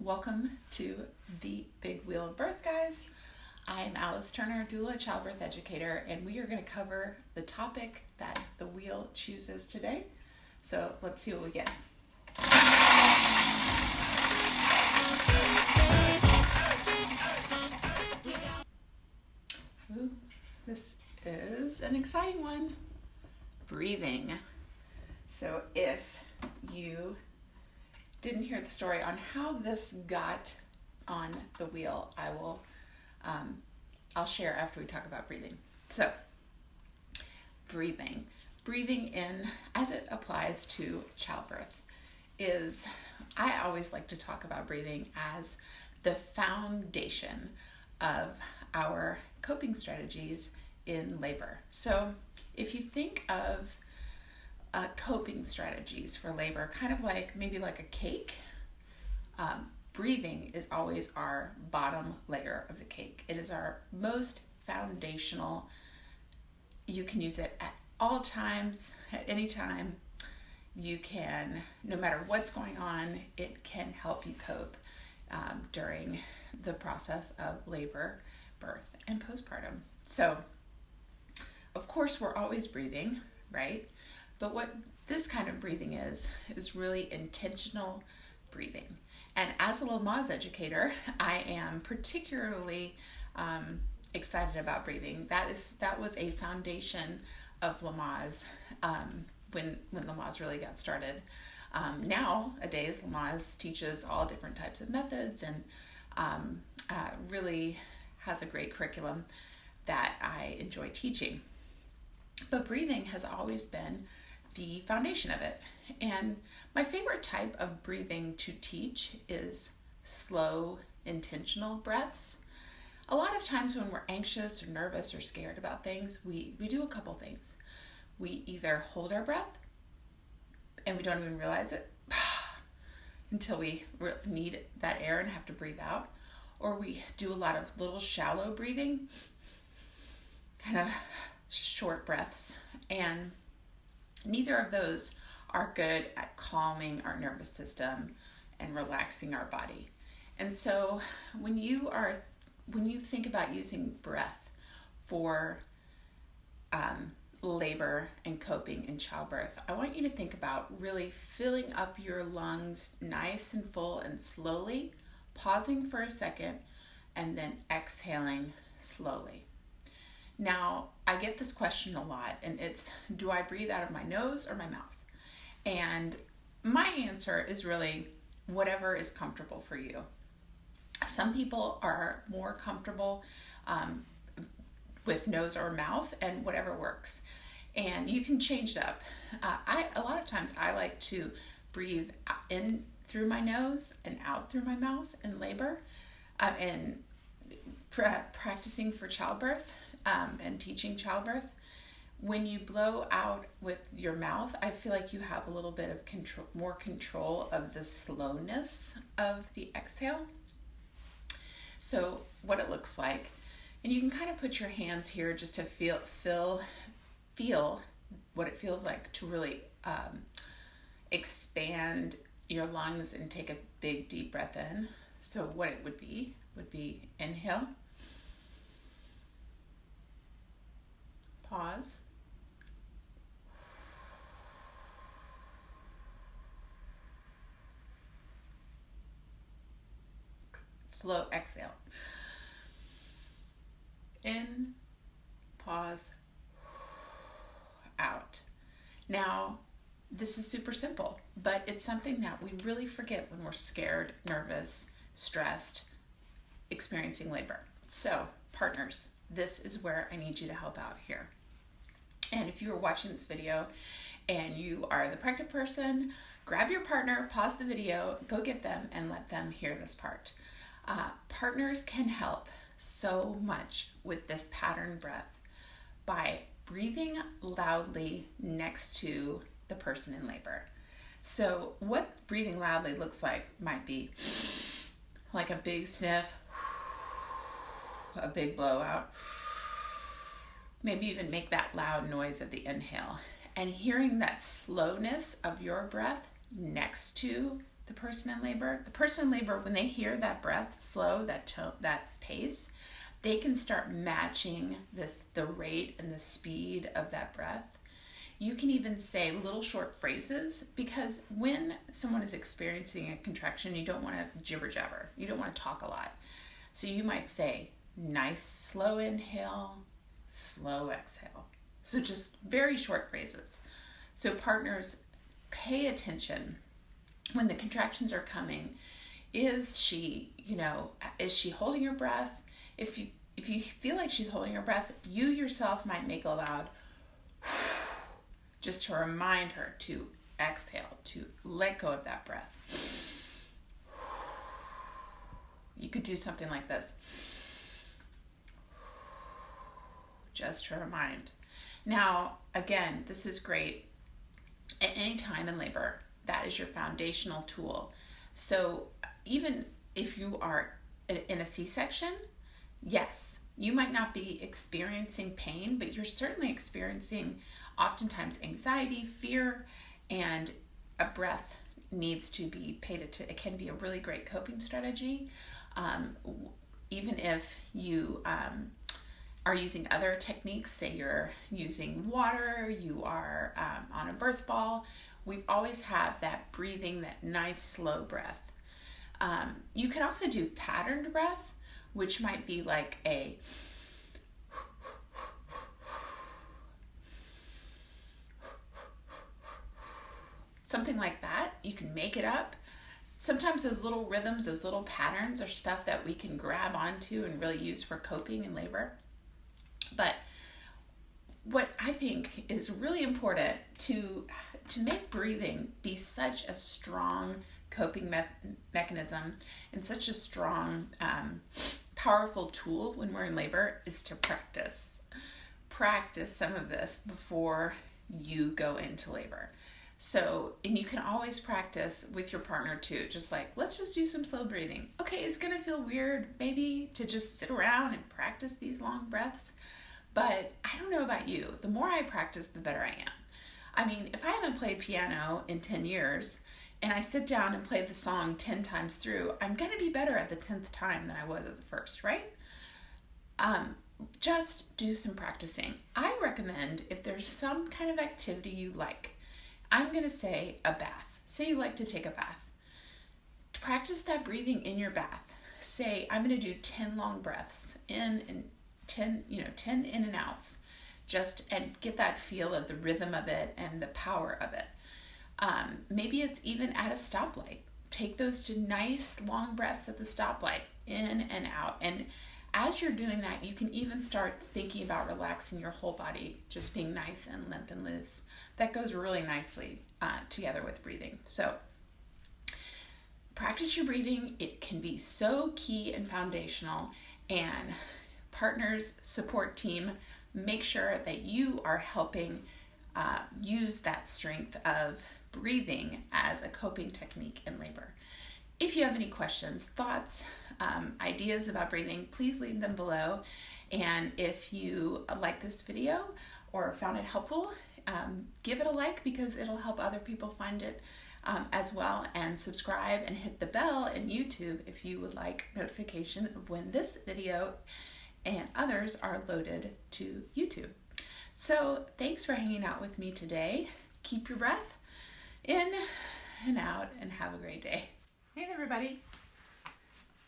Welcome to the Big Wheel of Birth, guys. I'm Alice Turner, doula, childbirth educator, and we are going to cover the topic that the wheel chooses today. So let's see what we get. Ooh, this is an exciting one. Breathing. So if you didn't hear the story on how this got on the wheel, I'll share after we talk about breathing. So, breathing in as it applies to childbirth is, I always like to talk about breathing as the foundation of our coping strategies in labor. So, if you think of coping strategies for labor, kind of like maybe like a cake. Breathing is always our bottom layer of the cake. It is our most foundational. You can use it at all times, at any time. You can, no matter what's going on, it can help you cope during the process of labor, birth, and postpartum. So, of course, we're always breathing, right? But what this kind of breathing is really intentional breathing. And as a Lamaze educator, I am particularly excited about breathing. That was a foundation of Lamaze when Lamaze really got started. Nowadays, Lamaze teaches all different types of methods and really has a great curriculum that I enjoy teaching. But breathing has always been the foundation of it. And my favorite type of breathing to teach is slow, intentional breaths. A lot of times when we're anxious or nervous or scared about things, we do a couple things. We either hold our breath and we don't even realize it until we need that air and have to breathe out, or we do a lot of little shallow breathing, kind of short breaths, and neither of those are good at calming our nervous system and relaxing our body. And so when you think about using breath for labor and coping in childbirth, I want you to think about really filling up your lungs nice and full and slowly, pausing for a second, and then exhaling slowly. Now, I get this question a lot, and it's, do I breathe out of my nose or my mouth? And my answer is really whatever is comfortable for you. Some people are more comfortable with nose or mouth, and whatever works. And you can change it up. A lot of times I like to breathe in through my nose and out through my mouth in labor, and practicing for childbirth. And teaching childbirth, when you blow out with your mouth, I feel like you have a little bit of more control of the slowness of the exhale. So what it looks like, and you can kind of put your hands here just to feel what it feels like to really expand your lungs and take a big deep breath in. So what it would be inhale. Pause. Slow exhale. In, pause, out. Now, this is super simple, but it's something that we really forget when we're scared, nervous, stressed, experiencing labor. So, partners, this is where I need you to help out here. And if you are watching this video and you are the pregnant person, grab your partner, pause the video, go get them and let them hear this part. Partners can help so much with this pattern breath by breathing loudly next to the person in labor. So what breathing loudly looks like might be like a big sniff, a big blowout. Maybe even make that loud noise at the inhale. And hearing that slowness of your breath next to the person in labor. The person in labor, when they hear that breath slow, that pace, they can start matching the rate and the speed of that breath. You can even say little short phrases, because when someone is experiencing a contraction, you don't want to jibber jabber. You don't want to talk a lot. So you might say, nice slow inhale, slow exhale. So just very short phrases. So partners, pay attention when the contractions are coming. Is she holding her breath? If you feel like she's holding her breath, you yourself might make a loud just to remind her to exhale, to let go of that breath. You could do something like this, just to remind. Now, again, this is great at any time in labor. That is your foundational tool. So even if you are in a C-section, yes, you might not be experiencing pain, but you're certainly experiencing oftentimes anxiety, fear, and a breath needs to be paid attention. It can be a really great coping strategy. Even if you are using other techniques, say you're using water, you are on a birth ball, we always have that breathing, that nice slow breath. You can also do patterned breath, which might be like a something like that. You can make it up. Sometimes those little rhythms, those little patterns are stuff that we can grab onto and really use for coping in labor. But what I think is really important to make breathing be such a strong coping mechanism and such a strong, powerful tool when we're in labor is to practice. Practice some of this before you go into labor. So, and you can always practice with your partner too, just like, let's just do some slow breathing. Okay, it's gonna feel weird maybe to just sit around and practice these long breaths, but I don't know about you, the more I practice, the better I am. I mean, if I haven't played piano in 10 years and I sit down and play the song 10 times through, I'm gonna be better at the 10th time than I was at the first, right? Just do some practicing. I recommend, if there's some kind of activity you like, I'm going to say a bath. Say you like to take a bath. Practice that breathing in your bath. Say, I'm going to do 10 long breaths in and 10 in and outs. And get that feel of the rhythm of it and the power of it. Maybe it's even at a stoplight. Take those 2 nice long breaths at the stoplight, in and out. And as you're doing that, you can even start thinking about relaxing your whole body, just being nice and limp and loose. That goes really nicely together with breathing. So practice your breathing. It can be so key and foundational. And partners, support team, make sure that you are helping use that strength of breathing as a coping technique in labor. If you have any questions, thoughts, ideas about breathing, please leave them below. And if you like this video or found it helpful, give it a like, because it'll help other people find it as well. And subscribe and hit the bell in YouTube if you would like notification of when this video and others are loaded to YouTube. So thanks for hanging out with me today. Keep your breath in and out and have a great day. Hey everybody,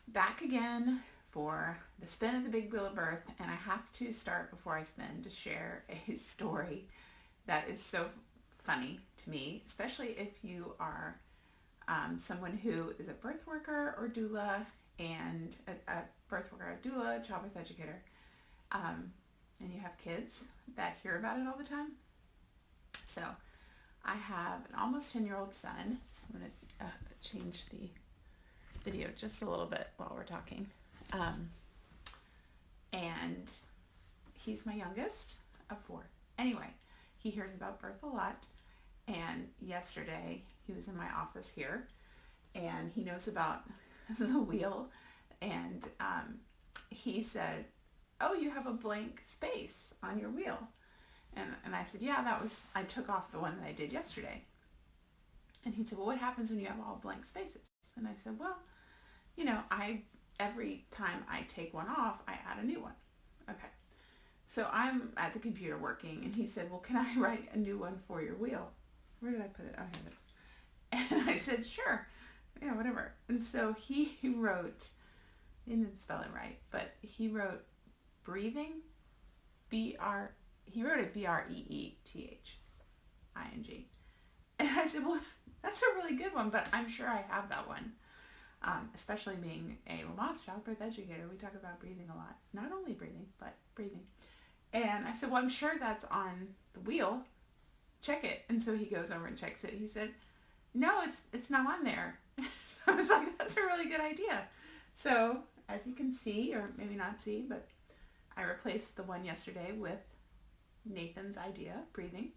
back again for the spin of the big wheel of birth, and I have to start before I spin to share a story that is so funny to me, especially if you are someone who is a birth worker or doula, and a birth worker, a doula, childbirth educator, and you have kids that hear about it all the time. So I have an almost 10-year-old son. I'm going to change the video just a little bit while we're talking. And he's my youngest of 4. Anyway, he hears about birth a lot. And yesterday he was in my office here, and he knows about the wheel. And he said, "Oh, you have a blank space on your wheel." And I said, "Yeah, I took off the one that I did yesterday." And he said, well, what happens when you have all blank spaces? And I said, well, every time I take one off, I add a new one. Okay. So I'm at the computer working, and he said, well, can I write a new one for your wheel? Where did I put it? Oh, here it is. And I said, sure. Yeah, whatever. And so he wrote, he didn't spell it right, but he wrote breathing, he wrote it Breething. And I said, well, that's a really good one, but I'm sure I have that one. Especially being a Lamaze childbirth educator, we talk about breathing a lot. Not only breathing, but breathing. And I said, well, I'm sure that's on the wheel. Check it. And so he goes over and checks it. He said, no, it's not on there. So I was like, that's a really good idea. So as you can see, or maybe not see, but I replaced the one yesterday with Nathan's idea, breathing.